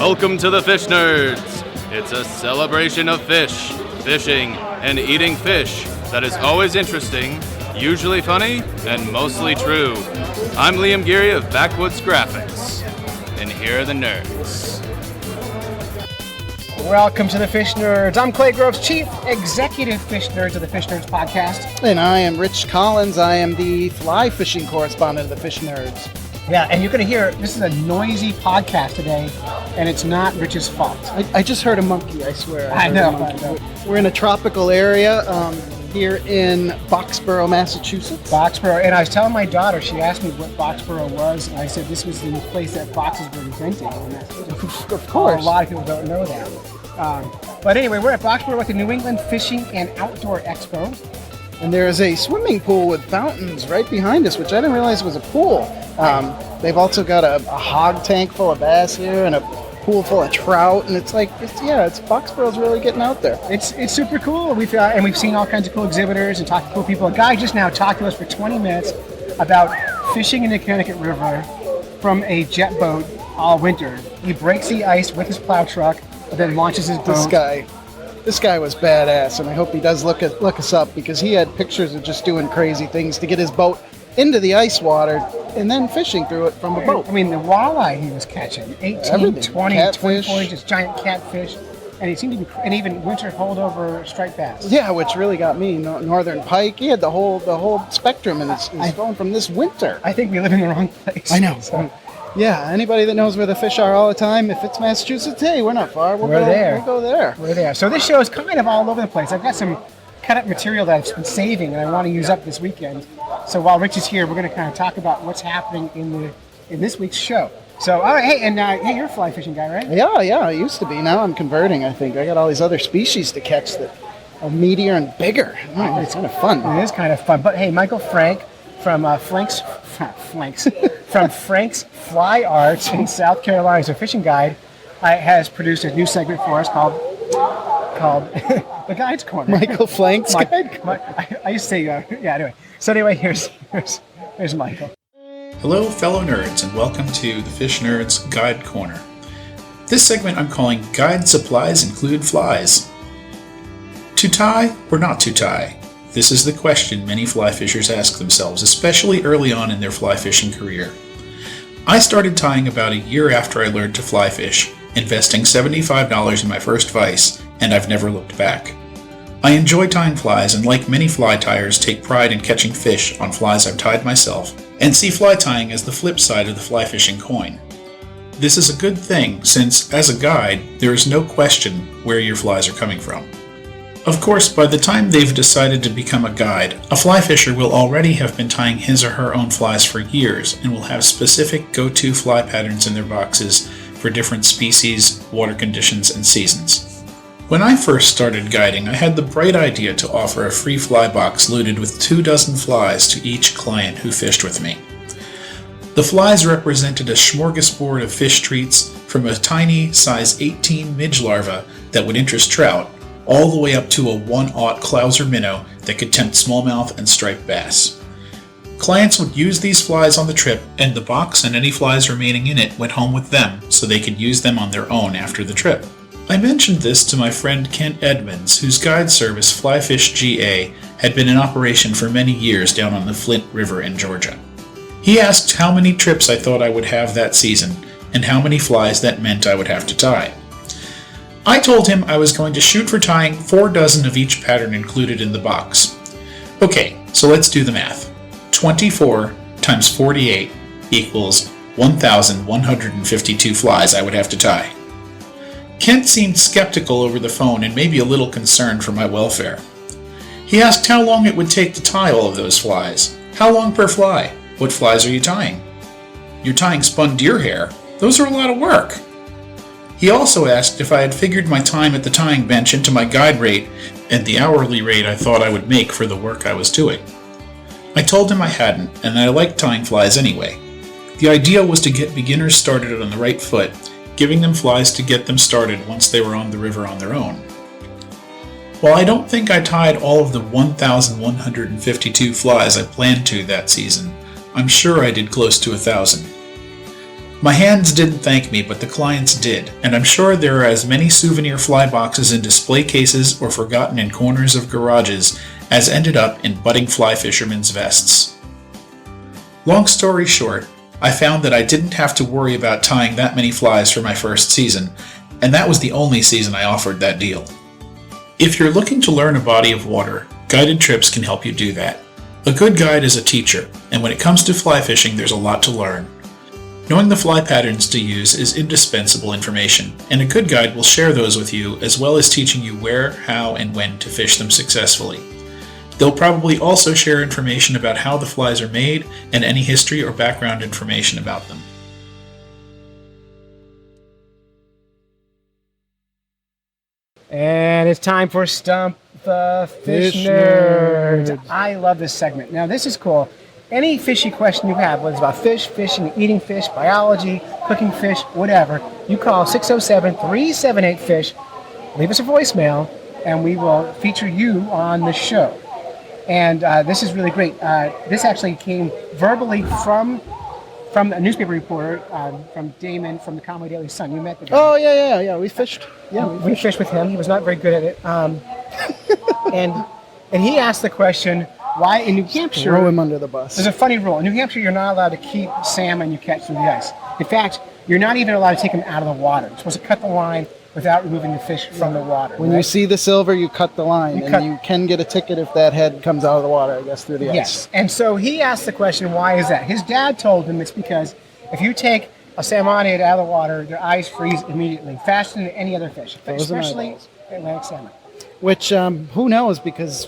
Welcome to the Fish Nerds. It's a celebration of fish, fishing, and eating fish that is always interesting, usually funny, and mostly true. I'm Liam Geary of Backwoods Graphics, and here are the nerds. Welcome to the Fish Nerds. I'm Clay Groves, Chief Executive Fish Nerds of the Fish Nerds Podcast. And I am Rich Collins. I am the fly fishing correspondent of the Fish Nerds. Yeah, and you're going to hear, this is a noisy podcast today, and it's not Rich's fault. I just heard a monkey, I swear. I know. We're in a tropical area here in Boxborough, Massachusetts. Boxborough, and I was telling my daughter, she asked me what Boxborough was, and I said this was the place that boxes were invented in Massachusetts. Of course. A lot of people don't know that. But anyway, we're at Boxborough at the New England Fishing and Outdoor Expo. And there's a swimming pool with fountains right behind us, which I didn't realize was a pool. They've also got a hog tank full of bass here and a pool full of trout, and it's Boxborough's really getting out there. It's super cool. We've seen all kinds of cool exhibitors and talked to cool people. A guy just now talked to us for 20 minutes about fishing in the Connecticut River from a jet boat all winter. He breaks the ice with his plow truck, and then launches his boat. This guy was badass, and I hope he does look us up, because he had pictures of just doing crazy things to get his boat into the ice water and then fishing through it from a boat. I mean, the walleye he was catching, 18, everything. 20, Catfish. 24 inches, giant catfish, and he seemed to be, and even winter holdover striped bass. Yeah, which really got me. Northern pike. He had the whole spectrum, and it's going from this winter. I think we live in the wrong place. I know. So. Yeah, anybody that knows where the fish are all the time, if it's Massachusetts, hey, we're not far. We'll go there. We're there. So this show is kind of all over the place. I've got some cut up material that I've been saving and I want to use up this weekend. So while Rich is here, we're going to kind of talk about what's happening in this week's show. So, all right, hey, you're a fly fishing guy, right? Yeah, I used to be. Now I'm converting, I think. I got all these other species to catch that are meatier and bigger. Oh, it's kind of fun. It is kind of fun. But hey, Michael Frank from Frank's Fly Arts in South Carolina, is a fishing guide, has produced a new segment for us called The Guide's Corner. Michael Frank's Guide? I used to say, anyway. So anyway, here's Michael. Hello, fellow nerds, and welcome to the Fish Nerds Guide Corner. This segment I'm calling Guide Supplies Include Flies. To tie or not to tie? This is the question many fly fishers ask themselves, especially early on in their fly fishing career. I started tying about a year after I learned to fly fish, investing $75 in my first vise, and I've never looked back. I enjoy tying flies, and like many fly tiers, take pride in catching fish on flies I've tied myself, and see fly tying as the flip side of the fly fishing coin. This is a good thing, since, as a guide, there is no question where your flies are coming from. Of course, by the time they've decided to become a guide, a fly fisher will already have been tying his or her own flies for years and will have specific go-to fly patterns in their boxes for different species, water conditions, and seasons. When I first started guiding, I had the bright idea to offer a free fly box loaded with 24 flies to each client who fished with me. The flies represented a smorgasbord of fish treats, from a tiny size 18 midge larva that would interest trout, all the way up to a 1/0 Clouser minnow that could tempt smallmouth and striped bass. Clients would use these flies on the trip, and the box and any flies remaining in it went home with them so they could use them on their own after the trip. I mentioned this to my friend Kent Edmonds, whose guide service Flyfish GA had been in operation for many years down on the Flint River in Georgia. He asked how many trips I thought I would have that season, and how many flies that meant I would have to tie. I told him I was going to shoot for tying 4 dozen of each pattern included in the box. Okay, so let's do the math. 24 times 48 equals 1,152 flies I would have to tie. Kent seemed skeptical over the phone and maybe a little concerned for my welfare. He asked how long it would take to tie all of those flies. How long per fly? What flies are you tying? You're tying spun deer hair. Those are a lot of work. He also asked if I had figured my time at the tying bench into my guide rate and the hourly rate I thought I would make for the work I was doing. I told him I hadn't, and I liked tying flies anyway. The idea was to get beginners started on the right foot, giving them flies to get them started once they were on the river on their own. While I don't think I tied all of the 1,152 flies I planned to that season, I'm sure I did close to 1,000. My hands didn't thank me, but the clients did, and I'm sure there are as many souvenir fly boxes in display cases or forgotten in corners of garages as ended up in budding fly fishermen's vests. Long story short, I found that I didn't have to worry about tying that many flies for my first season, and that was the only season I offered that deal. If you're looking to learn a body of water, guided trips can help you do that. A good guide is a teacher, and when it comes to fly fishing, there's a lot to learn. Knowing the fly patterns to use is indispensable information, and a good guide will share those with you as well as teaching you where, how, and when to fish them successfully. They'll probably also share information about how the flies are made and any history or background information about them. And it's time for Stump the Fish Nerd. I love this segment. Now, this is cool. Any fishy question you have, whether it's about fish, fishing, eating fish, biology, cooking fish, whatever, you call 607-378-FISH, leave us a voicemail, and we will feature you on the show. And this is really great. This actually came verbally from a newspaper reporter, from Damon from the Conway Daily Sun. You met the guy. Oh, yeah. We fished. Yeah, we fished with him. He was not very good at it. And he asked the question, why in New Hampshire... Throw him under the bus. There's a funny rule. In New Hampshire, you're not allowed to keep salmon you catch through the ice. In fact, you're not even allowed to take them out of the water. You're supposed to cut the line without removing the fish from the water. When you see the silver, you cut the line, you can get a ticket if that head comes out of the water, I guess, through the ice. Yes, and so he asked the question, why is that? His dad told him it's because if you take a salmonid out of the water, their eyes freeze immediately, faster than any other fish, especially Atlantic salmon. Which, who knows, because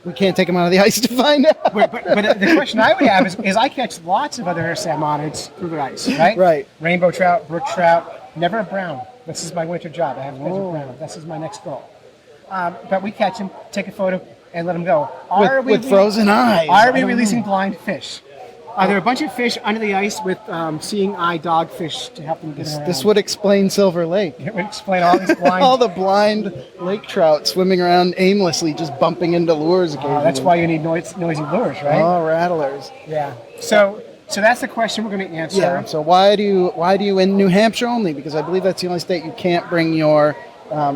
we can't take them out of the ice to find out. But the question I would have is I catch lots of other salmonids through the ice, right? Right. Rainbow trout, brook trout, never a brown. This is my winter job. I have to catch a brown. This is my next goal. But we catch them, take a photo, and let them go. With frozen eyes. Are we releasing blind fish? Are there a bunch of fish under the ice with seeing eye dogfish to help them get around? This would explain Silver Lake. It would explain all these blind... all the blind lake trout swimming around aimlessly, just bumping into lures occasionally. That's why you need noisy lures, right? Oh, rattlers. Yeah. So that's the question we're going to answer. Yeah. So why do you in New Hampshire only? Because I believe that's the only state you can't bring your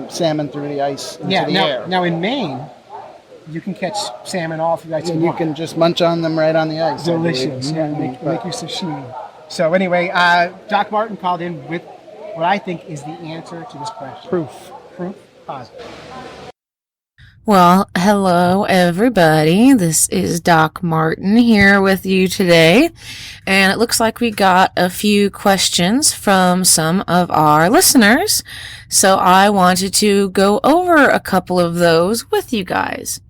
salmon through the ice into the air. Now in Maine, you can catch salmon all through the ice. And you can just munch on them right on the ice. Delicious. Yeah, make your sashimi. So anyway, Doc Martin called in with what I think is the answer to this question. Proof. Positive. Well, hello everybody. This is Doc Martin here with you today. And it looks like we got a few questions from some of our listeners. So I wanted to go over a couple of those with you guys.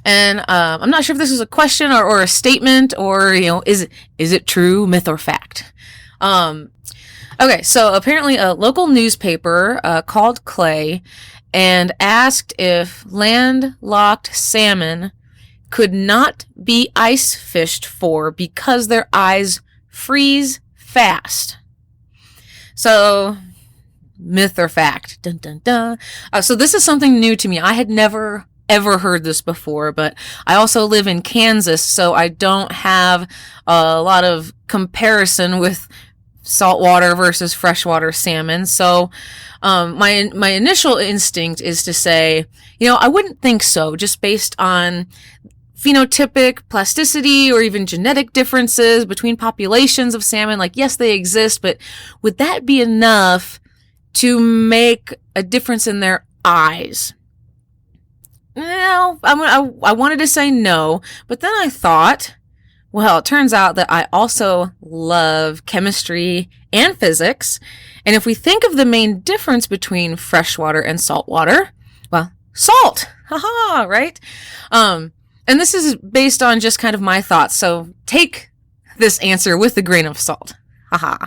And I'm not sure if this is a question or a statement or, is it true, myth, or fact? Okay, so apparently a local newspaper called Clay and asked if landlocked salmon could not be ice fished for because their eyes freeze fast. So, myth or fact? Dun, dun, dun. So this is something new to me. I had never ever heard this before, but I also live in Kansas, so I don't have a lot of comparison with saltwater versus freshwater salmon. So my initial instinct is to say, I wouldn't think so, just based on phenotypic plasticity or even genetic differences between populations of salmon. Like, yes, they exist, but would that be enough to make a difference in their eyes? No, I wanted to say no, but then I thought, well, it turns out that I also love chemistry and physics, and if we think of the main difference between freshwater and saltwater, well, salt, haha, right? And this is based on just kind of my thoughts, so take this answer with a grain of salt, haha.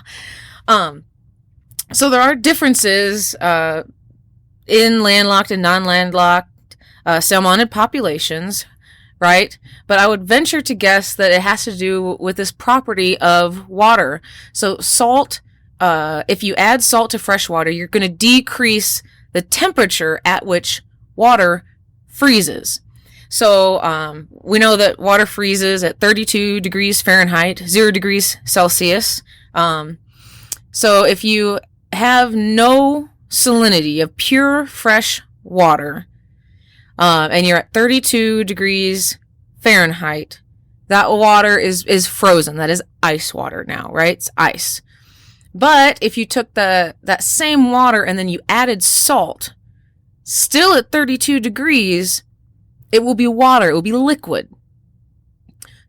So there are differences in landlocked and non-landlocked salmonid populations, right? But I would venture to guess that it has to do with this property of water. So salt, if you add salt to fresh water, you're going to decrease the temperature at which water freezes. So we know that water freezes at 32 degrees Fahrenheit, 0 degrees Celsius. So if you have no salinity of pure fresh water, and you're at 32 degrees Fahrenheit, that water is frozen. That is ice water now, right? It's ice. But if you took that same water and then you added salt, still at 32 degrees, it will be water. It will be liquid.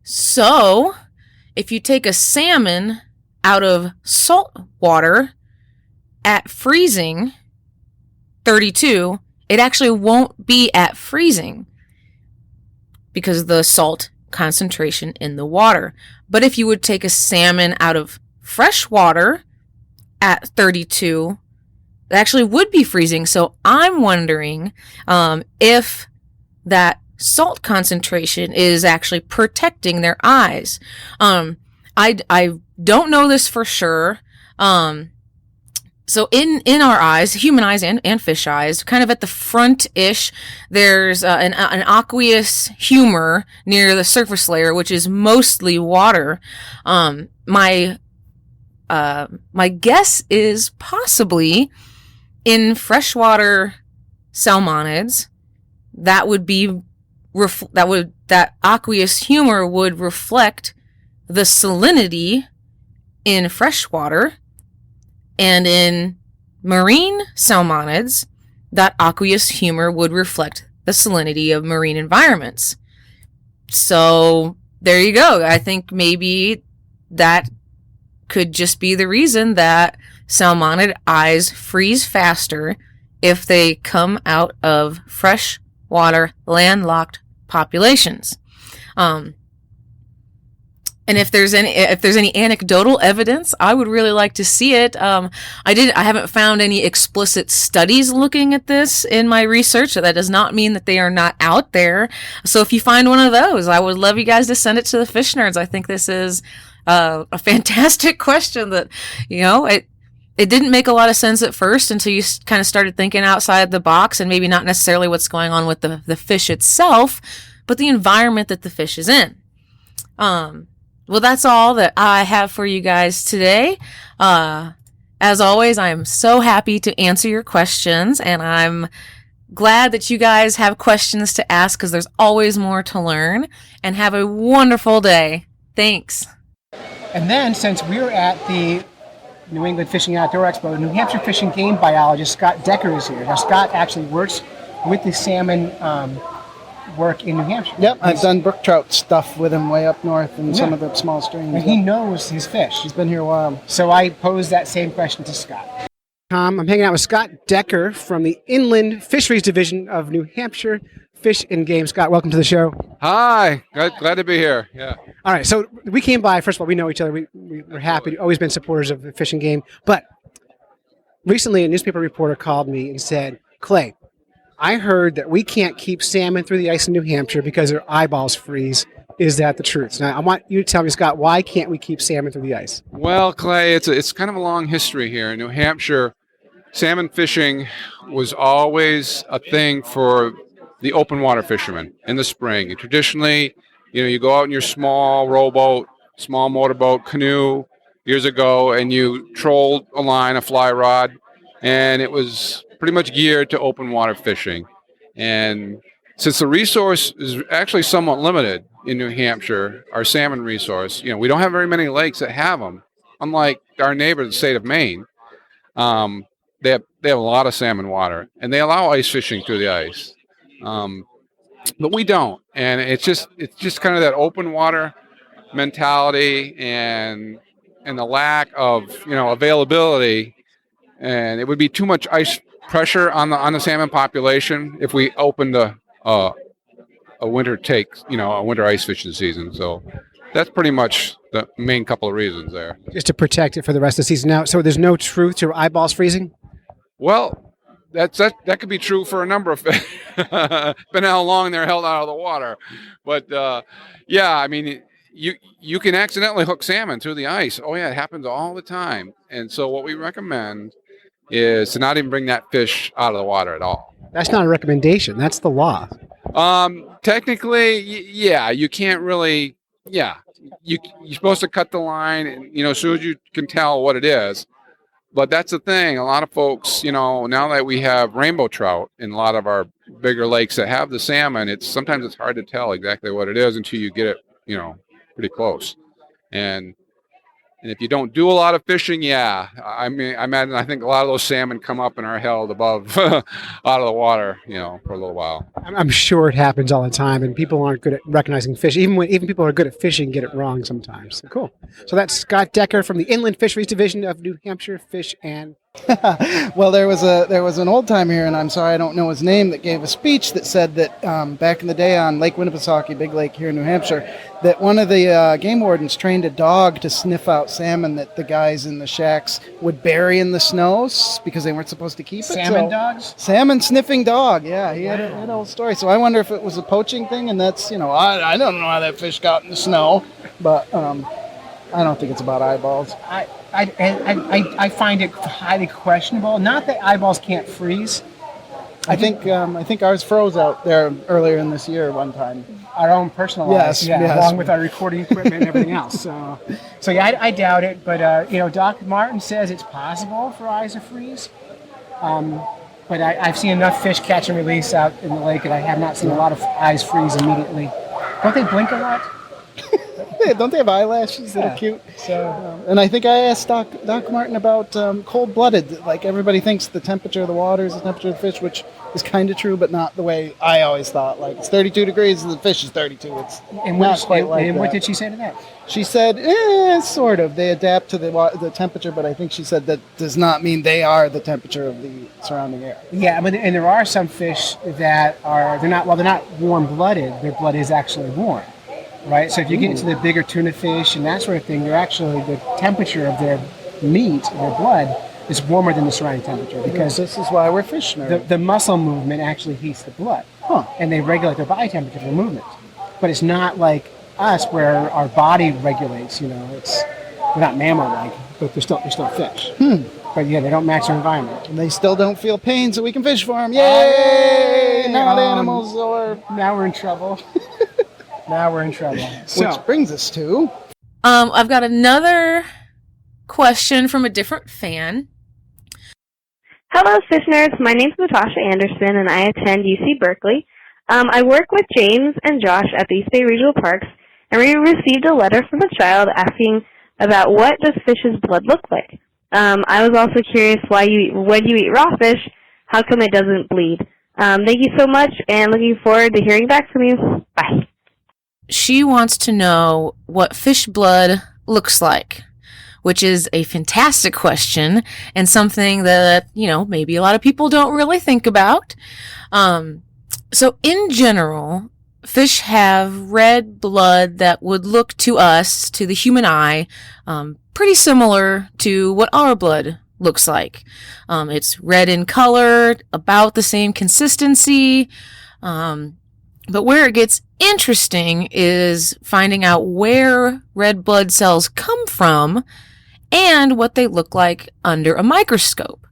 So if you take a salmon out of salt water at freezing 32, it actually won't be at freezing because of the salt concentration in the water. But if you would take a salmon out of fresh water at 32, it actually would be freezing. So I'm wondering if that salt concentration is actually protecting their eyes. I don't know this for sure. So in our eyes, human eyes and fish eyes, kind of at the front-ish, there's an aqueous humor near the surface layer, which is mostly water. My guess is possibly in freshwater salmonids, that aqueous humor would reflect the salinity in freshwater. And in marine salmonids, that aqueous humor would reflect the salinity of marine environments. So there you go. I think maybe that could just be the reason that salmonid eyes freeze faster if they come out of freshwater landlocked populations. And if there's any anecdotal evidence, I would really like to see it. I haven't found any explicit studies looking at this in my research. That does not mean that they are not out there. So if you find one of those, I would love you guys to send it to the Fish Nerds. I think this is a fantastic question that, it didn't make a lot of sense at first until you kind of started thinking outside the box, and maybe not necessarily what's going on with the fish itself, but the environment that the fish is in. Well, that's all that I have for you guys today. As always, I am so happy to answer your questions, and I'm glad that you guys have questions to ask because there's always more to learn. And have a wonderful day. Thanks. And then, since we were at the New England Fishing Outdoor Expo, New Hampshire Fish and Game biologist Scott Decker is here. Now, Scott actually works with the salmon work in New Hampshire. Yep, I've done brook trout stuff with him way up north in some of the small streams. And he knows his fish. He's been here a while. So I posed that same question to Scott. I'm hanging out with Scott Decker from the Inland Fisheries Division of New Hampshire Fish and Game. Scott, welcome to the show. Hi, glad to be here. Yeah. All right, so we came by. First of all, we know each other. We're happy. Always been supporters of the Fish and Game. But recently, a newspaper reporter called me and said, Clay, I heard that we can't keep salmon through the ice in New Hampshire because their eyeballs freeze. Is that the truth? Now, I want you to tell me, Scott, why can't we keep salmon through the ice? Well, Clay, it's kind of a long history here. In New Hampshire, salmon fishing was always a thing for the open water fishermen in the spring. And traditionally, you go out in your small rowboat, small motorboat, canoe years ago, and you trolled a line, a fly rod, and it was pretty much geared to open water fishing. And since the resource is actually somewhat limited in New Hampshire, our salmon resource, we don't have very many lakes that have them. Unlike our neighbor, the state of Maine, they have a lot of salmon water, and they allow ice fishing through the ice. But we don't, and it's just kind of that open water mentality and the lack of availability, and it would be too much ice pressure on the salmon population if we opened a winter a winter ice fishing season. So that's pretty much the main couple of reasons there. Just to protect it for the rest of the season. Now, so there's no truth to eyeballs freezing? Well, that could be true for a number of fish, depending how long they're held out of the water. But yeah, I mean, you can accidentally hook salmon through the ice. Oh yeah, it happens all the time. And so what we recommend is to not even bring that fish out of the water at all. That's not a recommendation. That's the law. Technically, yeah, you can't really. Yeah, you're supposed to cut the line, and as soon as you can tell what it is. But that's the thing. A lot of folks, now that we have rainbow trout in a lot of our bigger lakes that have the salmon, sometimes it's hard to tell exactly what it is until you get it, pretty close. And if you don't do a lot of fishing, I think a lot of those salmon come up and are held above out of the water, for a little while. I'm sure it happens all the time, and people aren't good at recognizing fish. Even people who are good at fishing get it wrong sometimes. So cool. So that's Scott Decker from the Inland Fisheries Division of New Hampshire Fish and. Well, there was an old timer here, and I'm sorry I don't know his name, that gave a speech that said that back in the day on Lake Winnipesaukee, big lake here in New Hampshire, that one of the game wardens trained a dog to sniff out salmon that the guys in the shacks would bury in the snows because they weren't supposed to keep it. Salmon dogs? Salmon sniffing dog, yeah. He had an old story. So I wonder if it was a poaching thing, and that's, I don't know how that fish got in the snow, but I don't think it's about eyeballs. I find it highly questionable. Not that eyeballs can't freeze. I think ours froze out there earlier in this year one time. Our own personal eyes, yes. along with our recording equipment and everything else. So yeah, I doubt it. But Doc Martin says it's possible for eyes to freeze. But I've seen enough fish catch and release out in the lake, and I have not seen a lot of eyes freeze immediately. Don't they blink a lot? Don't they have eyelashes that are cute? So, and I think I asked Doc Martin about cold-blooded. Like, everybody thinks the temperature of the water is the temperature of the fish, which is kind of true, but not the way I always thought. Like, it's 32 degrees and the fish is 32. It's not quite like that. And what did she say to that? She said, sort of. They adapt to the temperature, but I think she said that does not mean they are the temperature of the surrounding air. Yeah, and there are some fish that they're not warm-blooded. Their blood is actually warm. Right, so if you get into the bigger tuna fish and that sort of thing, the temperature of their meat, their blood, is warmer than the surrounding temperature because this is why we're fish nerds. The muscle movement actually heats the blood, and they regulate their body temperature for movement. But it's not like us where our body regulates. They're not mammal-like, but they're still fish. But yeah, they don't match their environment, and they still don't feel pain, so we can fish for them. Yay! Not animals, or now we're in trouble. Now we're in trouble. Which brings us to... I've got another question from a different fan. Hello, Fish Nerds. My name's Natasha Anderson, and I attend UC Berkeley. I work with James and Josh at the East Bay Regional Parks, and we received a letter from a child asking about what does fish's blood look like. I was also curious when you eat raw fish, how come it doesn't bleed? Thank you so much, and looking forward to hearing back from you. Bye. She wants to know what fish blood looks like, which is a fantastic question and something that, maybe a lot of people don't really think about. So in general, fish have red blood that would look to us, to the human eye, pretty similar to what our blood looks like. It's red in color, about the same consistency, but where it gets interesting is finding out where red blood cells come from and what they look like under a microscope.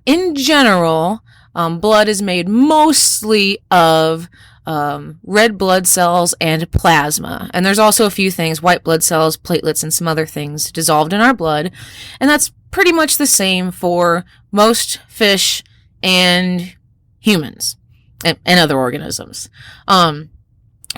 In general, blood is made mostly of red blood cells and plasma. And there's also a few things, white blood cells, platelets, and some other things dissolved in our blood. And that's pretty much the same for most fish and humans. And other organisms.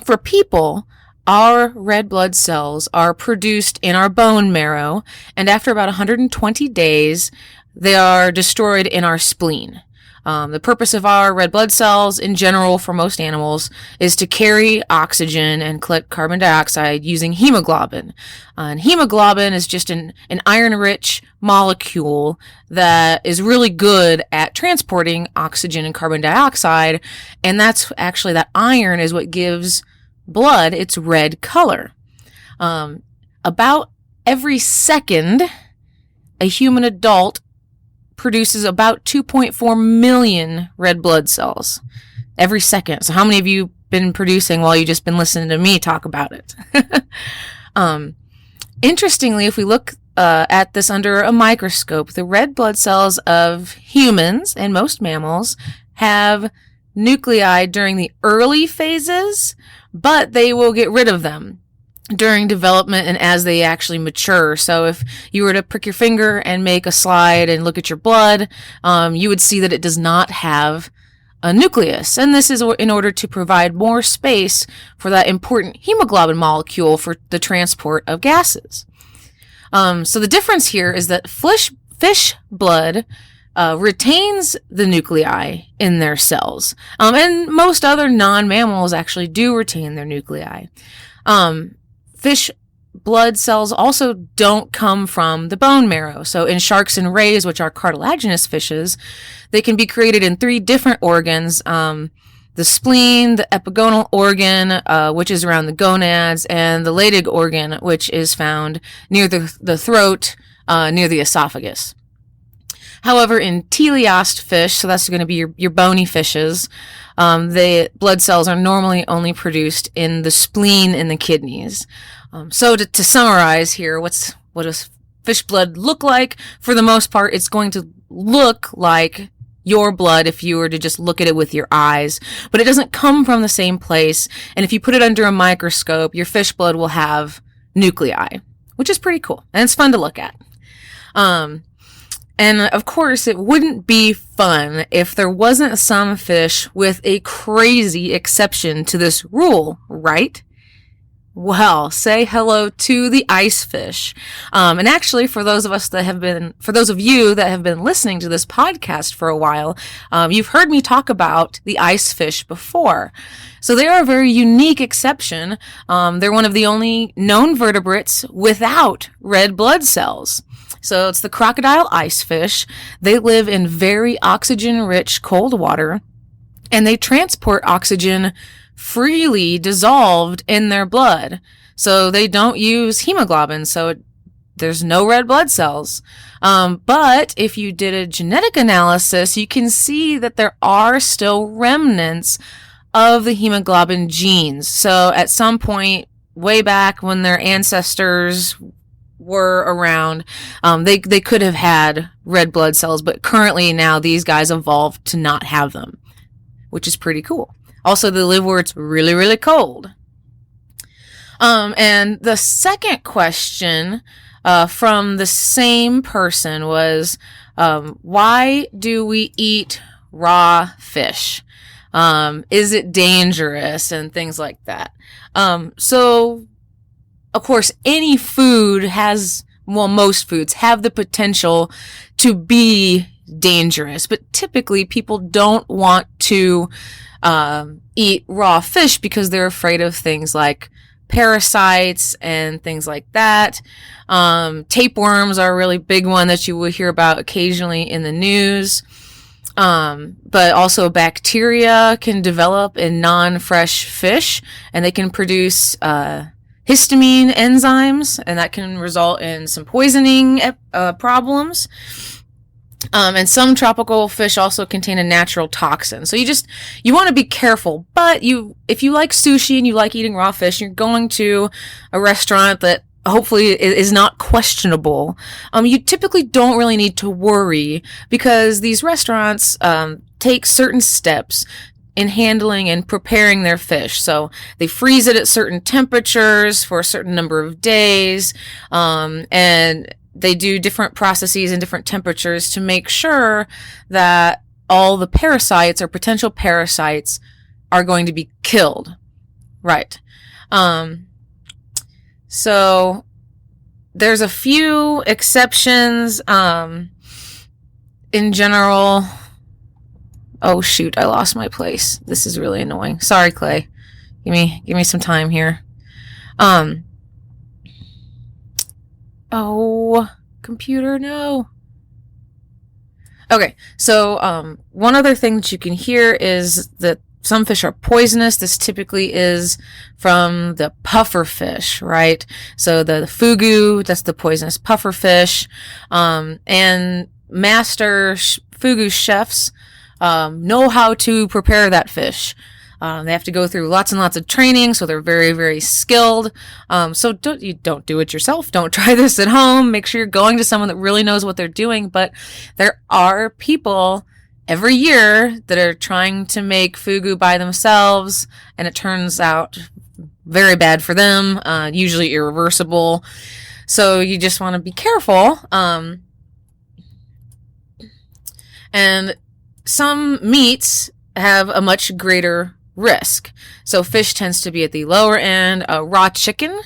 For people, our red blood cells are produced in our bone marrow, and after about 120 days, they are destroyed in our spleen. The purpose of our red blood cells, in general, for most animals, is to carry oxygen and collect carbon dioxide using hemoglobin. And hemoglobin is just an iron-rich molecule that is really good at transporting oxygen and carbon dioxide, and that's actually, that iron is what gives blood its red color. About every second, a human adult produces about 2.4 million red blood cells every second. So how many of you been producing while you just been listening to me talk about it? Interestingly, if we look at this under a microscope, the red blood cells of humans and most mammals have nuclei during the early phases, but they will get rid of them during development and as they actually mature. So if you were to prick your finger and make a slide and look at your blood, you would see that it does not have a nucleus. And this is in order to provide more space for that important hemoglobin molecule for the transport of gases. So the difference here is that fish blood retains the nuclei in their cells. And most other non-mammals actually do retain their nuclei. Fish blood cells also don't come from the bone marrow. So in sharks and rays, which are cartilaginous fishes, they can be created in 3 different organs. The spleen, the epigonal organ, which is around the gonads, and the Leydig organ, which is found near the throat, near the esophagus. However, in teleost fish, so that's going to be your bony fishes, the blood cells are normally only produced in the spleen and the kidneys. So to summarize here, what does fish blood look like? For the most part, it's going to look like your blood if you were to just look at it with your eyes, but it doesn't come from the same place. And if you put it under a microscope, your fish blood will have nuclei, which is pretty cool. And it's fun to look at. And of course, it wouldn't be fun if there wasn't some fish with a crazy exception to this rule, right? Well, say hello to the ice fish. And actually, for those of you that have been listening to this podcast for a while, you've heard me talk about the ice fish before. So they are a very unique exception. They're one of the only known vertebrates without red blood cells. So it's the crocodile ice fish. They live in very oxygen-rich cold water, and they transport oxygen freely dissolved in their blood. So they don't use hemoglobin, so there's no red blood cells. But if you did a genetic analysis, you can see that there are still remnants of the hemoglobin genes. So at some point way back when their ancestors were around, they could have had red blood cells, but currently now these guys evolved to not have them, which is pretty cool. Also, they live where it's really, really cold. And the second question from the same person was, why do we eat raw fish? Is it dangerous? And things like that. So, of course, any food most foods have the potential to be dangerous, but typically people don't want to eat raw fish because they're afraid of things like parasites and things like that. Tapeworms are a really big one that you will hear about occasionally in the news. But also bacteria can develop in non-fresh fish, and they can produce histamine enzymes, and that can result in some poisoning problems. And some tropical fish also contain a natural toxin. So you want to be careful, but if you like sushi and you like eating raw fish, you're going to a restaurant that hopefully is not questionable, you typically don't really need to worry, because these restaurants take certain steps in handling and preparing their fish. So they freeze it at certain temperatures for a certain number of days, and they do different processes and different temperatures to make sure that all the parasites or potential parasites are going to be killed. Right. So there's a few exceptions. In general, oh shoot, I lost my place. This is really annoying. Sorry, Clay. Give me some time here. Oh, computer, no. Okay, so one other thing that you can hear is that some fish are poisonous. This typically is from the puffer fish, right? So the fugu, that's the poisonous puffer fish. And master fugu chefs know how to prepare that fish. They have to go through lots and lots of training, so they're very, very skilled. So don't do it yourself. Don't try this at home. Make sure you're going to someone that really knows what they're doing. But there are people every year that are trying to make fugu by themselves, and it turns out very bad for them, usually irreversible. So you just want to be careful. And some meats have a much greater risk. So fish tends to be at the lower end. Raw chicken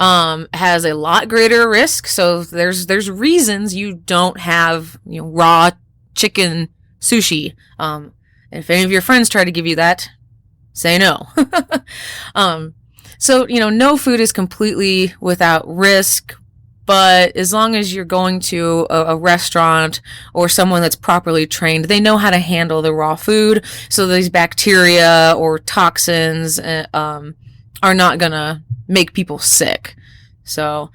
has a lot greater risk. So there's reasons you don't have raw chicken sushi. If any of your friends try to give you that, say no. So no food is completely without risk. But as long as you're going to a restaurant or someone that's properly trained, they know how to handle the raw food. So these bacteria or toxins are not going to make people sick. So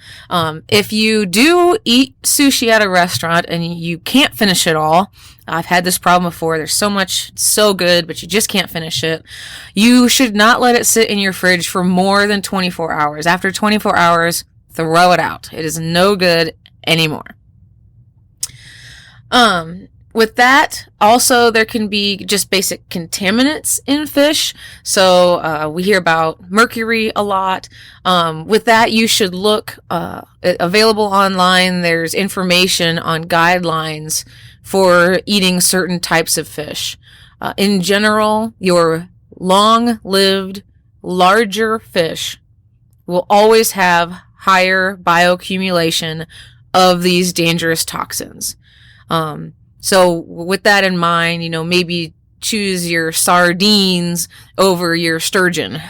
if you do eat sushi at a restaurant and you can't finish it all, I've had this problem before. There's so much, it's so good, but you just can't finish it. You should not let it sit in your fridge for more than 24 hours. After 24 hours, throw it out. It is no good anymore. With that, also there can be just basic contaminants in fish. So we hear about mercury a lot. With that, you should look available online. There's information on guidelines for eating certain types of fish. In general, your long-lived, larger fish will always have higher bioaccumulation of these dangerous toxins. So with that in mind, maybe choose your sardines over your sturgeon.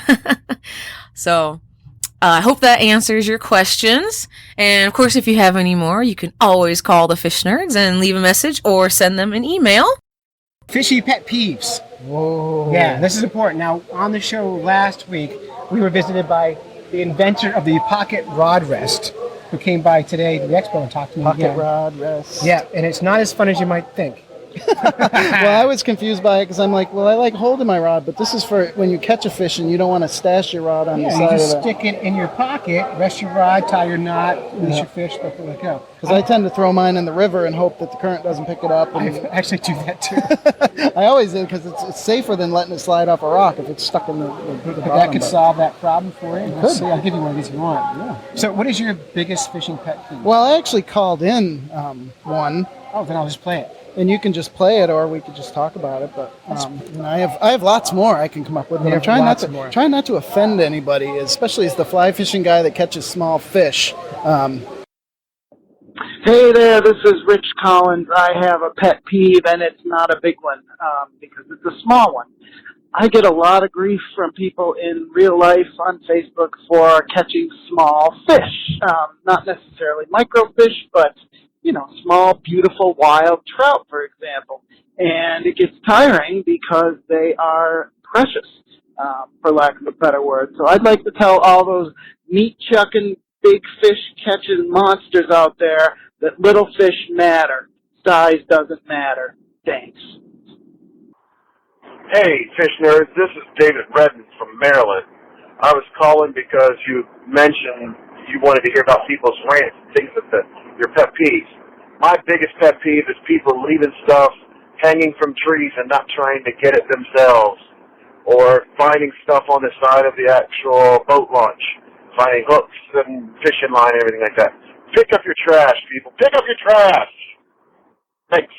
So I hope that answers your questions. And of course, if you have any more, you can always call the Fish Nerds and leave a message or send them an email. Fishy pet peeves. Whoa. Yeah, this is important. Now, on the show last week, we were visited by the inventor of the pocket rod rest, who came by today to the expo and talked to me Pocket again. rod rest. Yeah, and it's not as fun as you might think. Well, I was confused by it because I'm like, well, I like holding my rod, but this is for when you catch a fish and you don't want to stash your rod on the Yeah, side you of just the... stick it in your pocket, rest your rod, tie your knot, release your fish, let it go. Because I tend to throw mine in the river and hope that the current doesn't pick it up. I And actually do that too. I always do because it's safer than letting it slide off a rock if it's stuck in the But bottom. that could solve that problem for you. could. See, I'll give you one of these if you want. Yeah. So what is your biggest fishing pet peeve? Well, I actually called in one, Oh, then I'll just play it. and you can just play it, or we could just talk about it. But I have lots more I can come up with. But You I'm have trying lots more. trying not to offend anybody, especially as the fly fishing guy that catches small fish. Hey there, this is Rich Collins. I have a pet peeve, and it's not a big one because it's a small one. I get a lot of grief from people in real life on Facebook for catching small fish. Not necessarily microfish, but, small, beautiful, wild trout, for example. And it gets tiring because they are precious, for lack of a better word. So I'd like to tell all those meat-chucking, big fish-catching monsters out there that little fish matter. Size doesn't matter. Thanks. Hey, Fish Nerds, this is David Redden from Maryland. I was calling because you mentioned you wanted to hear about people's rants and things your pet peeves. My biggest pet peeve is people leaving stuff hanging from trees and not trying to get it themselves, or finding stuff on the side of the actual boat launch, finding hooks and fishing line and everything like that. Pick up your trash, people. Pick up your trash. Thanks.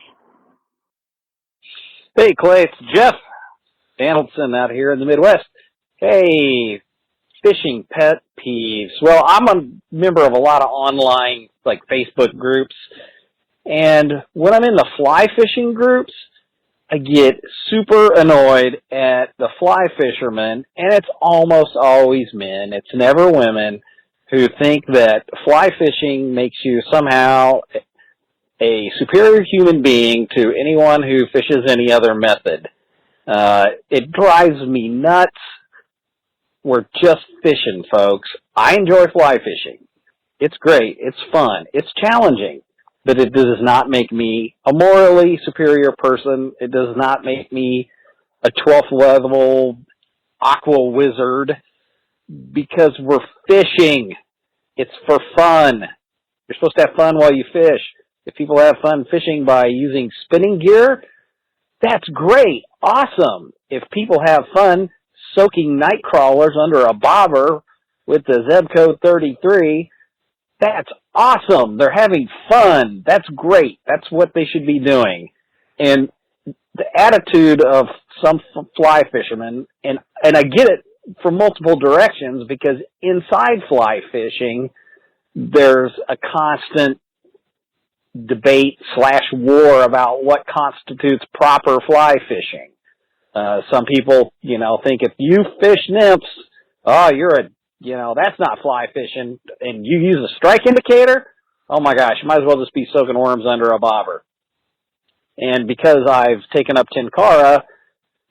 Hey, Clay, it's Jeff Donaldson out here in the Midwest. Hey, fishing pet peeves. Well, I'm a member of a lot of online, Facebook groups. And when I'm in the fly fishing groups, I get super annoyed at the fly fishermen, and it's almost always men. It's never women who think that fly fishing makes you somehow a superior human being to anyone who fishes any other method. It drives me nuts. We're just fishing, folks. I enjoy fly fishing. It's great. It's fun. It's challenging. But it does not make me a morally superior person. It does not make me a 12th level aqua wizard, because we're fishing. It's for fun. You're supposed to have fun while you fish. If people have fun fishing by using spinning gear, that's great. Awesome. If people have fun soaking night crawlers under a bobber with the Zebco 33. That's awesome. They're having fun. That's great. That's what they should be doing. And the attitude of some fly fishermen, and I get it from multiple directions, because inside fly fishing, there's a constant debate / war about what constitutes proper fly fishing. Some people, think if you fish nymphs, that's not fly fishing, and you use a strike indicator, oh my gosh, you might as well just be soaking worms under a bobber. And because I've taken up Tenkara,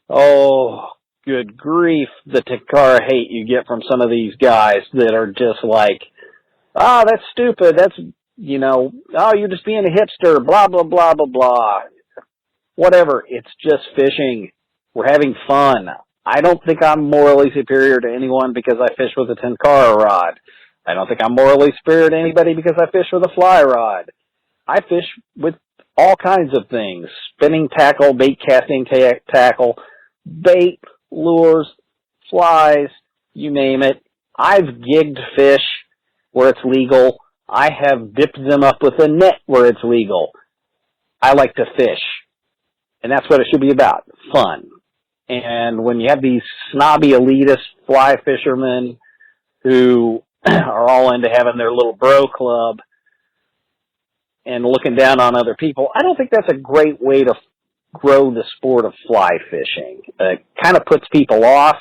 oh, good grief, the Tenkara hate you get from some of these guys that are just like, that's stupid, that's, you're just being a hipster, blah, blah, blah, blah, blah. Whatever, it's just fishing. We're having fun. I don't think I'm morally superior to anyone because I fish with a Tenkara rod. I don't think I'm morally superior to anybody because I fish with a fly rod. I fish with all kinds of things. Spinning tackle, bait casting tackle, bait, lures, flies, you name it. I've gigged fish where it's legal. I have dipped them up with a net where it's legal. I like to fish. And that's what it should be about, fun. And when you have these snobby elitist fly fishermen who are all into having their little bro club and looking down on other people, I don't think that's a great way to grow the sport of fly fishing. It kind of puts people off,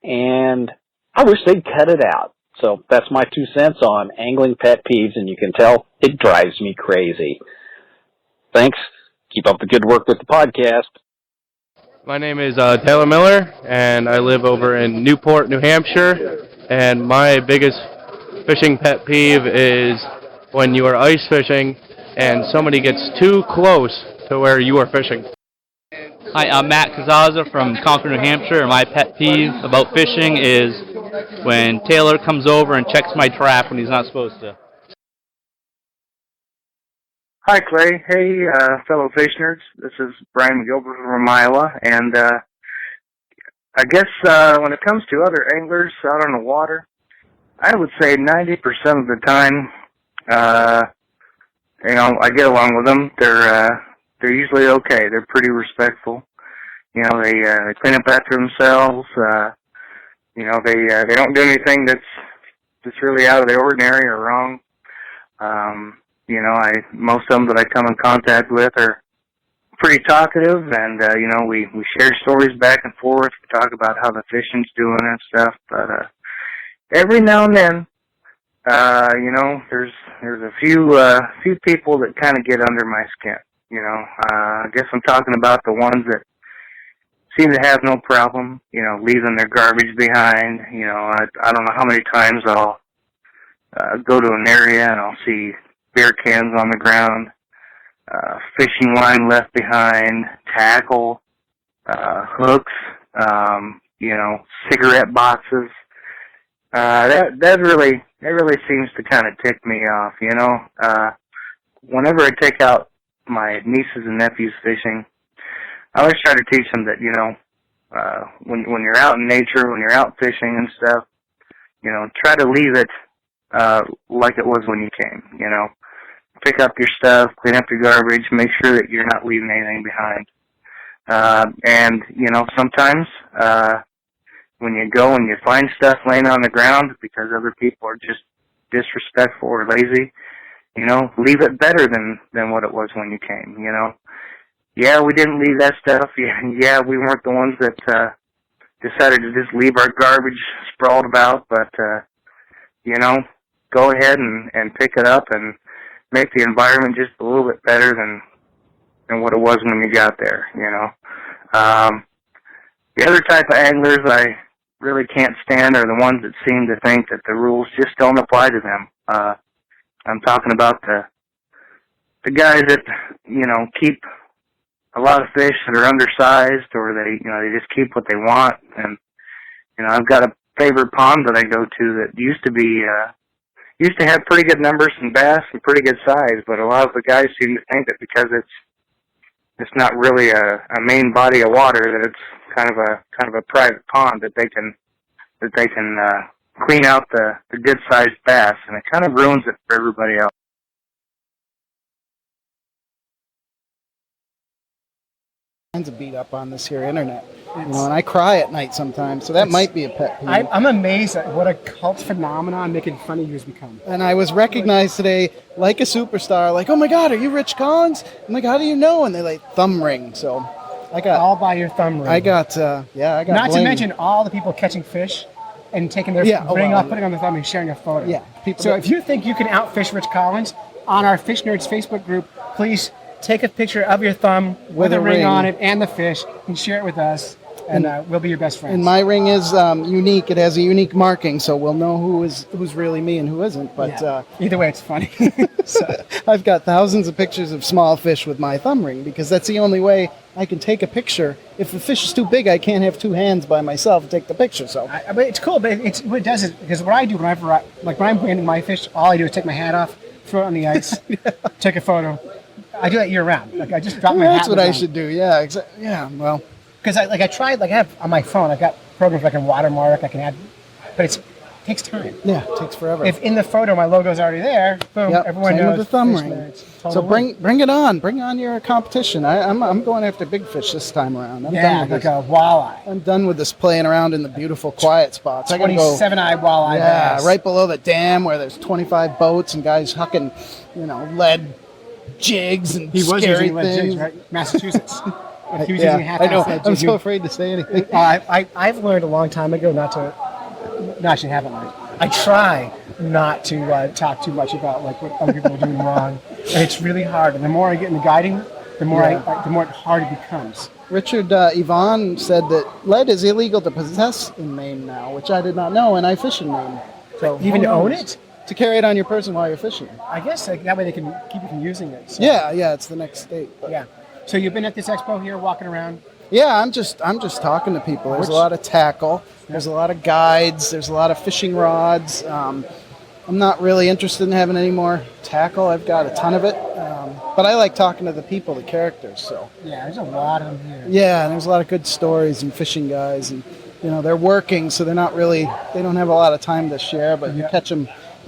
and I wish they'd cut it out. So that's my 2 cents on angling pet peeves, and you can tell it drives me crazy. Thanks. Keep up the good work with the podcast. My name is Taylor Miller, and I live over in Newport, New Hampshire. And my biggest fishing pet peeve is when you are ice fishing and somebody gets too close to where you are fishing. Hi, I'm Matt Cazaza from Concord, New Hampshire, and my pet peeve about fishing is when Taylor comes over and checks my trap when he's not supposed to. Hi, Clay. Hey, fellow fish nerds. This is Brian Gilbert from Iowa, and I guess when it comes to other anglers out on the water, I would say 90% of the time, I get along with them. They're usually okay. They're pretty respectful. They clean up after themselves. They don't do anything that's really out of the ordinary or wrong. Most of them that I come in contact with are pretty talkative, and we share stories back and forth. We talk about how the fishing's doing and stuff. But every now and then, there's a few people that kind of get under my skin. I guess I'm talking about the ones that seem to have no problem, leaving their garbage behind. I don't know how many times I'll go to an area and I'll see beer cans on the ground, fishing line left behind, tackle, hooks, cigarette boxes. That really seems to kind of tick me off. Whenever I take out my nieces and nephews fishing, I always try to teach them that when you're out in nature, when you're out fishing and stuff, try to leave it like it was when you came. Pick up your stuff, clean up your garbage, make sure that you're not leaving anything behind. And sometimes when you go and you find stuff laying on the ground because other people are just disrespectful or lazy, leave it better than what it was when you came. Yeah, we didn't leave that stuff. Yeah, we weren't the ones that decided to just leave our garbage sprawled about, but go ahead and pick it up and make the environment just a little bit better than what it was when you got there. The other type of anglers I really can't stand are the ones that seem to think that the rules just don't apply to them. I'm talking about the guys that keep a lot of fish that are undersized, or they just keep what they want. And I've got a favorite pond that I go to that used to have pretty good numbers in bass and pretty good size, but a lot of the guys seem to think that because it's not really a main body of water, that it's kind of a private pond that they can clean out the good sized bass, and it kind of ruins it for everybody else. Kinds of beat up on this here internet, and I cry at night sometimes, so that might be a pet peeve. I'm amazed at what a cult phenomenon making fun of you has become. And I was recognized today like a superstar, like, oh my God, are you Rich Collins? I'm like, how do you know? And they like thumb ring, so I got all by your thumb ring. I got Not blamed. To mention all the people catching fish and taking their ring off, putting on the thumb and sharing a photo. Yeah. So if you think you can outfish Rich Collins on our Fish Nerds Facebook group, please take a picture of your thumb with a ring on it and the fish and share it with us, and we'll be your best friends. And my ring is unique. It has a unique marking, so we'll know who's really me and who isn't. But either way, it's funny. So I've got thousands of pictures of small fish with my thumb ring, because that's the only way I can take a picture. If the fish is too big, I can't have two hands by myself to take the picture. So, but it's cool. But what it does is, because what I do when I'm branding my fish, all I do is take my hat off, throw it on the ice, take a photo. I do that year round. Like I just drop my hat. That's what I should do. Yeah, exactly. Yeah, well, because I tried. I have on my phone. I've got programs where I can watermark. I can add, but it takes time. Yeah, it takes forever. If in the photo my logo's already there, boom, everyone knows. With the thumb ring. So bring it on. Bring on your competition. I'm going after big fish this time around. I'm done with a walleye. I'm done with this playing around in the beautiful quiet spots. 27-eyed walleye. Yeah, bass. right below the dam where there's 25 boats and guys hucking, lead jigs and scary things. Right? Massachusetts. He was yeah, using a half I know. jig. I'm so afraid to say anything. I've learned a long time ago not to. No, actually, I haven't learned. I try not to talk too much about what other people are doing wrong, and it's really hard. And the more I get into guiding, the more hard it becomes. Richard Yvonne said that lead is illegal to possess in Maine now, which I did not know, and I fish in Maine. So even to own it? To carry it on your person while you're fishing. I guess that way they can keep you from using it. So. Yeah, it's the next state. But. Yeah. So you've been at this expo here, walking around? Yeah, I'm just talking to people. There's a lot of tackle. There's a lot of guides. There's a lot of fishing rods. I'm not really interested in having any more tackle. I've got a ton of it. But I like talking to the people, the characters. So yeah, there's a lot of them here. Yeah, and there's a lot of good stories and fishing guys, and they're working, so they don't have a lot of time to share. But you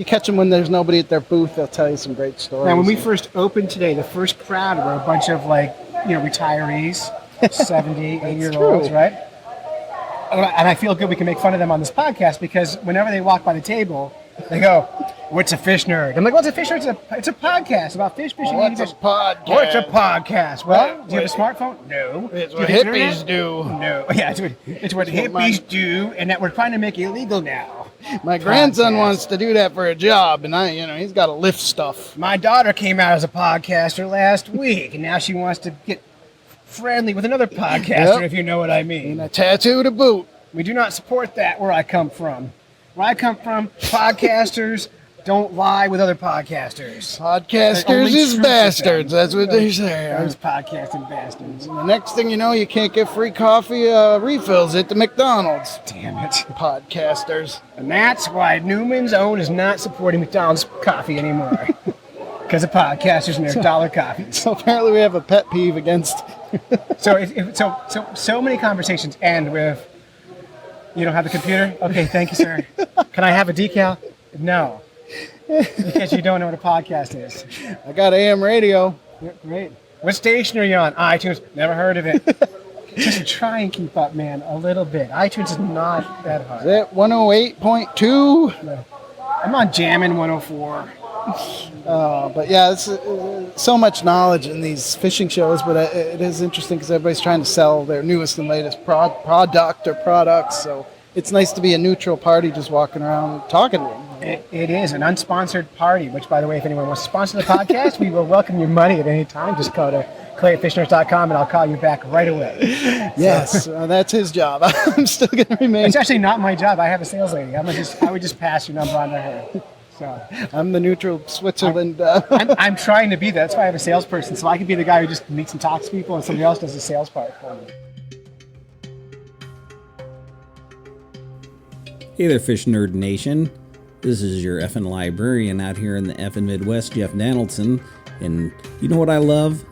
catch them when there's nobody at their booth. They'll tell you some great stories. Now, when we first opened today, the first crowd were a bunch of retirees, 70, 80-year-olds, right? And I feel good we can make fun of them on this podcast, because whenever they walk by the table, they go, "What's a fish nerd?" I'm like, "What's a fish nerd? It's a podcast about fish fishing." What's a podcast? What's a podcast? Well, do you have a smartphone? No. It's what hippies do. No. Yeah, it's what hippies do, and that we're trying to make illegal now. My grandson wants to do that for a job, and he's got to lift stuff. My daughter came out as a podcaster last week, and now she wants to get friendly with another podcaster, if you know what I mean. And a tattoo to boot. We do not support that where I come from. Where I come from, podcasters don't lie with other podcasters. Podcasters is bastards. That's what they say. Those podcasting bastards. And the next thing you know, you can't get free coffee refills at the McDonald's. Damn it. Podcasters. And that's why Newman's Own is not supporting McDonald's coffee anymore. Because of podcasters and their dollar coffees. So apparently we have a pet peeve against... So many conversations end with, "You don't have the computer? Okay, thank you, sir. Can I have a decal?" No. Because you don't know what a podcast is. I got AM radio. Yeah, great. What station are you on? iTunes. Never heard of it. Just try and keep up, man, a little bit. iTunes is not that hard. Is it 108.2? No. I'm on Jammin' 104. But yeah, it's so much knowledge in these fishing shows, but it is interesting because everybody's trying to sell their newest and latest product or products, so it's nice to be a neutral party just walking around talking to them. It is an unsponsored party, which, by the way, if anyone wants to sponsor the podcast, we will welcome your money at any time. Just go to clay@fishners.com and I'll call you back right away. Yes, that's his job. I'm still going to remain. It's actually not my job. I have a sales lady. I would just pass your number on to her. So I'm the neutral Switzerland. I'm trying to be that. That's why I have a salesperson, so I can be the guy who just meets and talks to people, and somebody else does the sales part for me. Hey there, Fish Nerd Nation. This is your effing librarian out here in the effing Midwest, Jeff Donaldson. And you know what I love?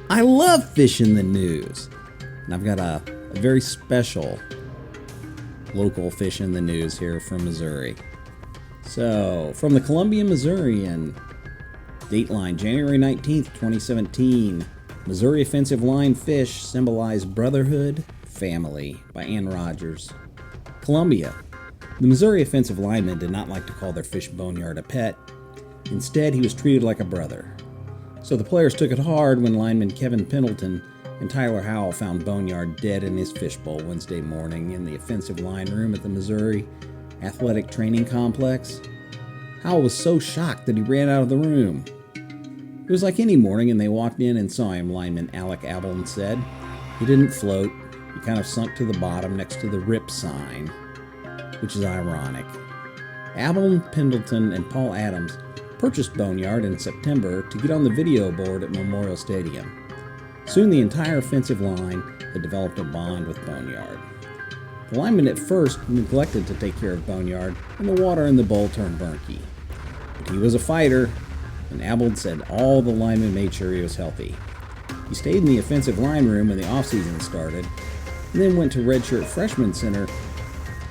I love Fish in the News. And I've got a very special local Fish in the News here from Missouri. So, from the Columbia Missourian, Dateline, January 19th, 2017. Missouri offensive line fish symbolize brotherhood, family, by Ann Rogers. Columbia. The Missouri offensive lineman did not like to call their fish Boneyard a pet. Instead, he was treated like a brother. So the players took it hard when lineman Kevin Pendleton and Tyler Howell found Boneyard dead in his fishbowl Wednesday morning in the offensive line room at the Missouri Athletic Training Complex. Howell was so shocked that he ran out of the room. It was like any morning, and they walked in and saw him, lineman Alec Abelin said. He didn't float. He kind of sunk to the bottom next to the RIP sign, which is ironic. Abelin, Pendleton, and Paul Adams purchased Boneyard in September to get on the video board at Memorial Stadium. Soon the entire offensive line had developed a bond with Boneyard. The lineman at first neglected to take care of Boneyard, and the water in the bowl turned murky. But he was a fighter, and Abel said all the linemen made sure he was healthy. He stayed in the offensive line room when the offseason started, and then went to redshirt freshman center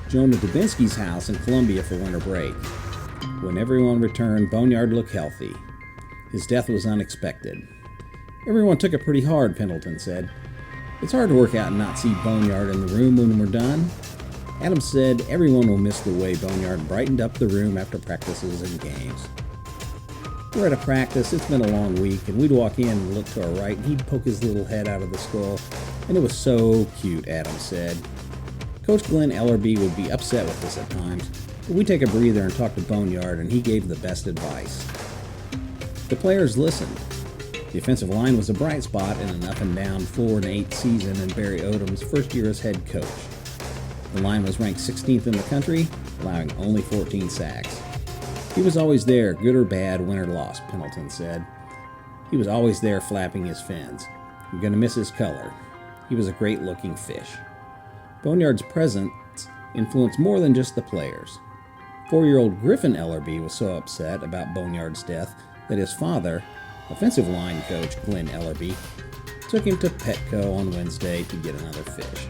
Jonah Dubinsky's house in Columbia for winter break. When everyone returned, Boneyard looked healthy. His death was unexpected. Everyone took it pretty hard, Pendleton said. It's hard to work out and not see Boneyard in the room when we're done. Adams said everyone will miss the way Boneyard brightened up the room after practices and games. We're at a practice, it's been a long week, and we'd walk in and look to our right, and he'd poke his little head out of the skull, and it was so cute, Adams said. Coach Glenn Ellerby would be upset with us at times, but we'd take a breather and talk to Boneyard, and he gave the best advice. The players listened. The offensive line was a bright spot in an up-and-down 4-8 season in Barry Odom's first year as head coach. The line was ranked 16th in the country, allowing only 14 sacks. He was always there, good or bad, win or loss, Pendleton said. He was always there flapping his fins. You're going to miss his color. He was a great-looking fish. Boneyard's presence influenced more than just the players. 4-year-old Griffin Ellerby was so upset about Boneyard's death that his father, offensive line coach Glenn Ellerby, took him to Petco on Wednesday to get another fish.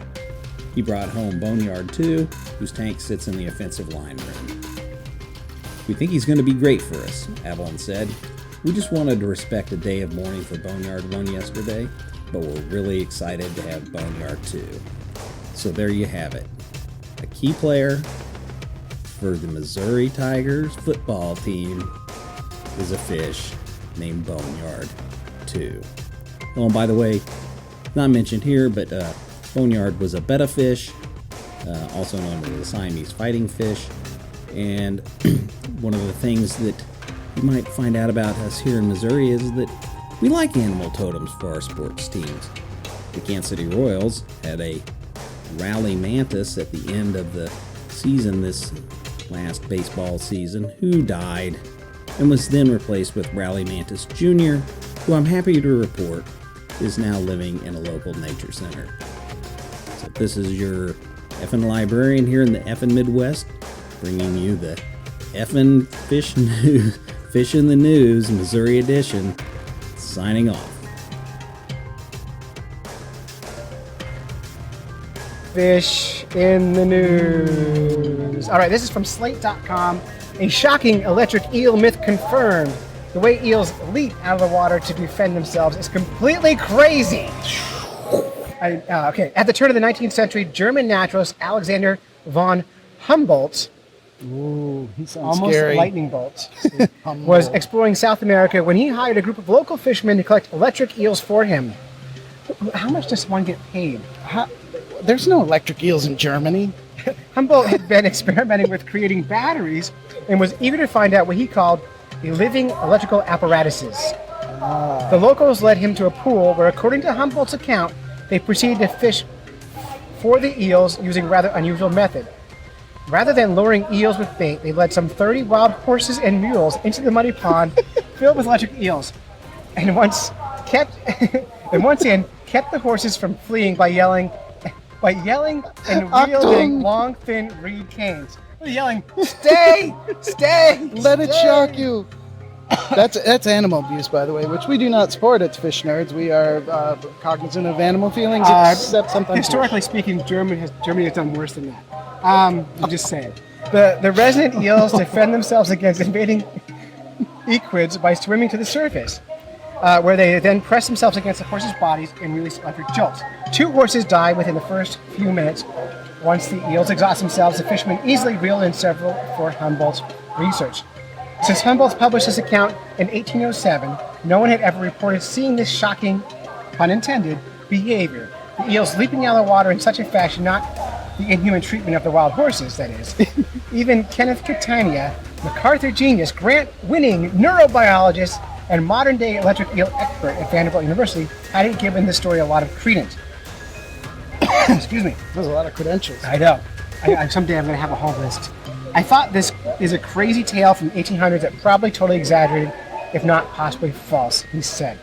He brought home Boneyard 2, whose tank sits in the offensive line room. We think he's going to be great for us, Avalon said. We just wanted to respect a day of mourning for Boneyard 1 yesterday, but we're really excited to have Boneyard 2. So there you have it. A key player for the Missouri Tigers football team is a fish named Boneyard 2. Oh, and by the way, not mentioned here, but Boneyard was a betta fish, also known as the Siamese fighting fish. And one of the things that you might find out about us here in Missouri is that we like animal totems for our sports teams. The Kansas City Royals had a rally mantis at the end of the season this last baseball season who died and was then replaced with Rally Mantis Jr., who I'm happy to report is now living in a local nature center. So this is your effing librarian here in the effing Midwest, bringing you the effing fish news, Fish in the News, Missouri edition, signing off. Fish in the News. All right, this is from Slate.com. A shocking electric eel myth confirmed. The way eels leap out of the water to defend themselves is completely crazy. Okay, at the turn of the 19th century, German naturalist Alexander von Humboldt, he sounds almost scary. lightning bolts, was exploring South America when he hired a group of local fishermen to collect electric eels for him. How much does one get paid? There's no electric eels in Germany. Humboldt had been experimenting with creating batteries and was eager to find out what he called the living electrical apparatuses. The locals led him to a pool where, according to Humboldt's account, they proceeded to fish for the eels using a rather unusual method. Rather than luring eels with bait, they led some 30 wild horses and mules into the muddy pond filled with electric eels, and once in, kept the horses from fleeing by yelling and wielding long, thin reed canes. They're yelling, "Stay! Stay! Let it shock you!" That's animal abuse, by the way, which we do not support at Fish Nerds. We are cognizant of animal feelings, except sometimes. Historically speaking, Germany has done worse than that. I'm just saying. The resident eels defend themselves against invading equids by swimming to the surface, where they then press themselves against the horses' bodies and release electric jolts. 2 horses die within the first few minutes. Once the eels exhaust themselves, the fishermen easily reel in several for Humboldt's research. Since Humboldt published this account in 1807, no one had ever reported seeing this shocking, pun intended, behavior. The eels leaping out of the water in such a fashion, not the inhuman treatment of the wild horses, that is. Even Kenneth Catania, MacArthur genius, grant-winning neurobiologist, and modern-day electric eel expert at Vanderbilt University, hadn't given this story a lot of credence. Excuse me. There's a lot of credentials. I know. Someday I'm going to have a whole list. I thought this is a crazy tale from 1800s that probably totally exaggerated, if not possibly false, he said.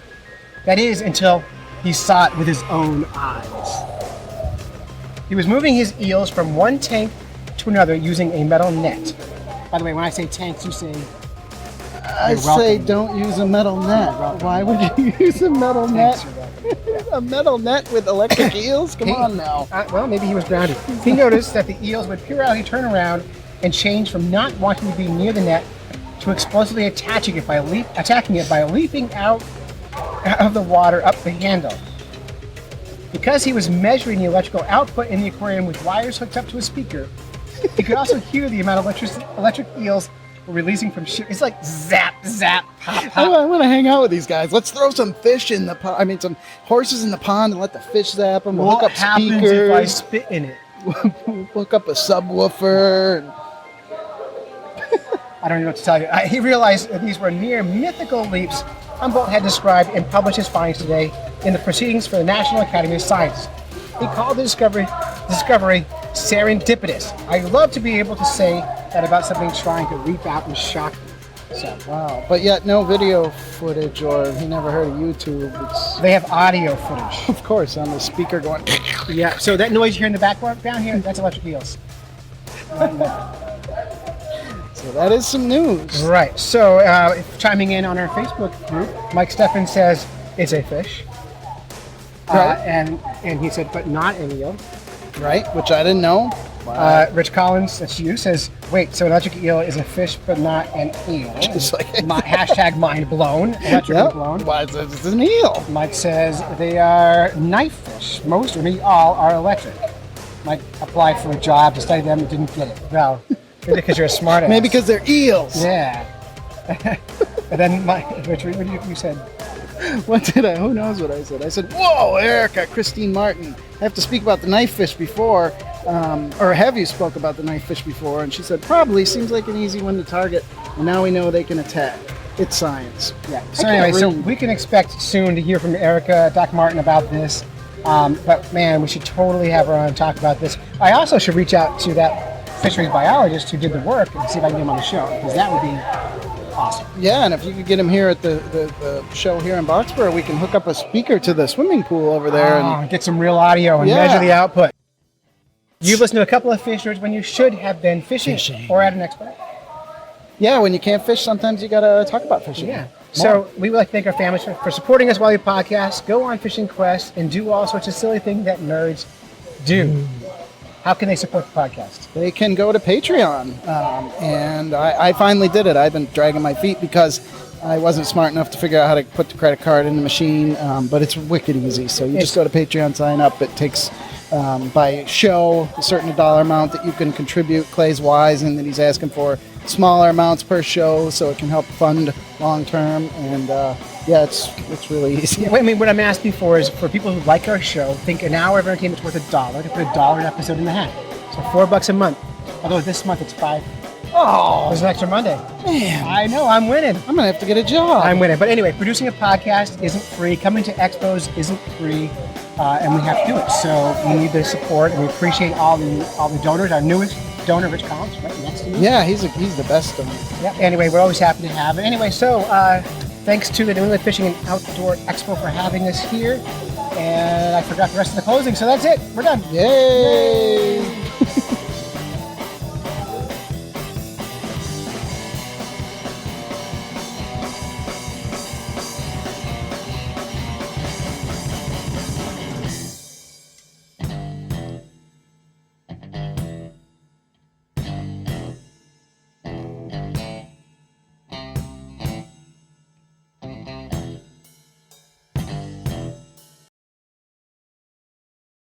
That is, until he saw it with his own eyes. He was moving his eels from one tank to another using a metal net. By the way, when I say tanks, you say... I say don't use a metal net. Why would you use a metal net? A metal net with electric eels? Come on now. Well, maybe he was grounded. He noticed that the eels would periodically turn around and change from not wanting to be near the net to explosively attacking it by leaping out of the water up the handle. Because he was measuring the electrical output in the aquarium with wires hooked up to a speaker, he could also hear the amount of electric eels were releasing from ship. It's like zap, zap, pop, pop. I want to hang out with these guys. Let's throw some fish in the pond. I mean, some horses in the pond and let the fish zap them. We'll hook up happens speakers. if I spit in it? We'll hook up a subwoofer. I don't even know what to tell you. He realized that these were near mythical leaps Humboldt had described and published his findings today in the Proceedings for the National Academy of Sciences. He called the discovery serendipitous. I love to be able to say that about something trying to leap out and shock me. So, wow. But yet no video footage, or he never heard of YouTube. They have audio footage. Of course, on the speaker going... Yeah, so that noise you hear in the background down here, that's electric eels. So that is some news. Right. So chiming in on our Facebook group, Mike Steffen says it's a fish. Right. And he said, but not an eel. Right, which I didn't know. Wow. Rich Collins, that's you, says, wait, so an electric eel is a fish, but not an eel. Just like hashtag mind blown. Electric blown. Why is it an eel? Mike says they are knife fish. Most, or maybe all, are electric. Mike applied for a job to study them and didn't get it. Well, maybe because you're a smart ass. Maybe because they're eels. Yeah. And then Rich, what did you said? What did I? Who knows what I said? I said, "Whoa, Erica, Christine Martin. I have to speak about the knife fish before, or have you spoke about the knife fish before?" And she said, "Probably. Seems like an easy one to target. And now we know they can attack. It's science." Yeah. So anyway, so we can expect soon to hear from Erica, Doc Martin about this. But man, we should totally have her on and talk about this. I also should reach out to that fisheries biologist who did the work and see if I can get him on the show, because that would be awesome. Yeah, and if you could get him here at the show here in Boxborough, we can hook up a speaker to the swimming pool over there and get some real audio and measure the output. You've listened to a couple of Fish Nerds when you should have been fishing. Or at an expert. Yeah, when you can't fish, sometimes you got to talk about fishing. Yeah. So we would like to thank our families for supporting us while we podcast, go on fishing quests, and do all sorts of silly things that nerds do. How can they support the podcast? They can go to Patreon, and I finally did it. I've been dragging my feet because I wasn't smart enough to figure out how to put the credit card in the machine, but it's wicked easy. So you just go to Patreon, sign up. It takes, by show, a certain dollar amount that you can contribute. Clay's wise, and then he's asking for smaller amounts per show so it can help fund long term. And yeah, it's really easy. Yeah, I mean, what I'm asking for is for people who like our show, think an hour of entertainment is worth $1, to put $1 an episode in the hat. So $4 a month. Although this month it's $5. Oh, there's an extra Monday. Man, I know, I'm winning. I'm gonna have to get a job. I'm winning. But anyway, producing a podcast isn't free. Coming to expos isn't free, and we have to do it. So we need the support, and we appreciate all the donors. Our newest donor, Rich Collins, right next to me. Yeah, he's the best donor. Yeah. Anyway, we're always happy to have it. Anyway, so thanks to the New England Fishing and Outdoor Expo for having us here. And I forgot the rest of the closing, so that's it. We're done. Yay!